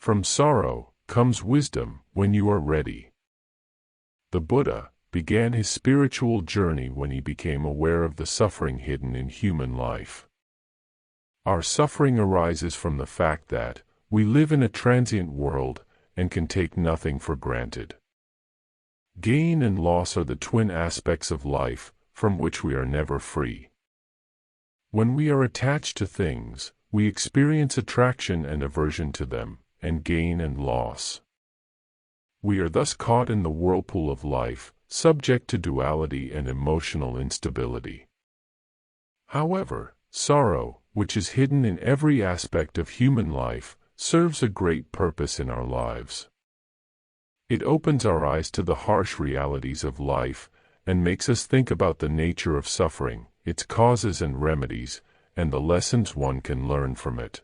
From sorrow comes wisdom when you are ready. The Buddha began his spiritual journey when he became aware of the suffering hidden in human life. Our suffering arises from the fact that we live in a transient world and can take nothing for granted. Gain and loss are the twin aspects of life from which we are never free. When we are attached to things, we experience attraction and aversion to them, and gain and loss. We are thus caught in the whirlpool of life, subject to duality and emotional instability. However, sorrow, which is hidden in every aspect of human life, serves a great purpose in our lives. It opens our eyes to the harsh realities of life and makes us think about the nature of suffering, its causes and remedies, and the lessons one can learn from it.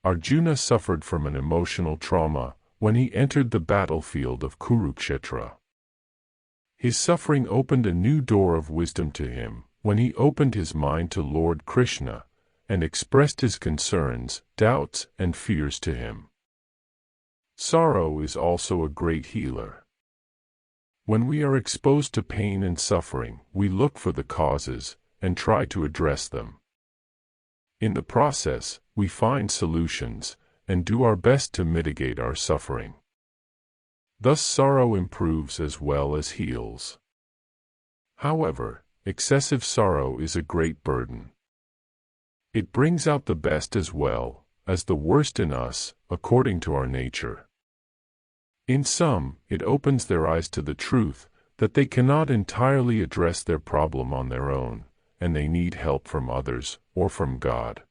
Arjuna suffered from an emotional trauma when he entered the battlefield of Kurukshetra. His suffering opened a new door of wisdom to him when he opened his mind to Lord Krishna and expressed his concerns, doubts, and fears to him. Sorrow is also a great healer. When we are exposed to pain and suffering, we look for the causes and try to address them. In the process, we find solutions and do our best to mitigate our suffering. Thus sorrow improves as well as heals. However, excessive sorrow is a great burden. It brings out the best as well as the worst in us, according to our nature. In some, it opens their eyes to the truth that they cannot entirely address their problem on their own, and they need help from others or from God.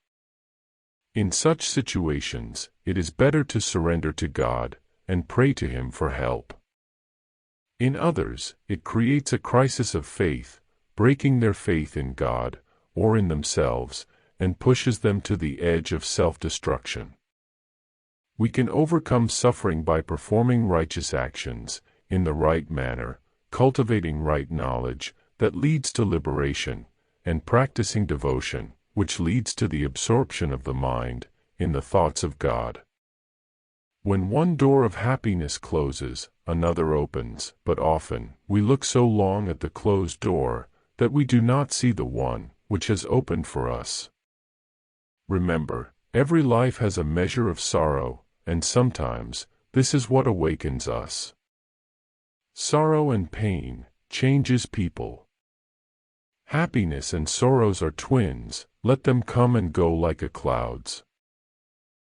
In such situations, it is better to surrender to God and pray to Him for help. In others, it creates a crisis of faith, breaking their faith in God or in themselves, and pushes them to the edge of self-destruction. We can overcome suffering by performing righteous actions in the right manner, cultivating right knowledge that leads to liberation, and practicing devotion, which leads to the absorption of the mind in the thoughts of God. When one door of happiness closes, another opens, but often we look so long at the closed door that we do not see the one which has opened for us. Remember, every life has a measure of sorrow, and sometimes this is what awakens us. Sorrow and pain changes people. Happiness and sorrows are twins, let them come and go like a clouds.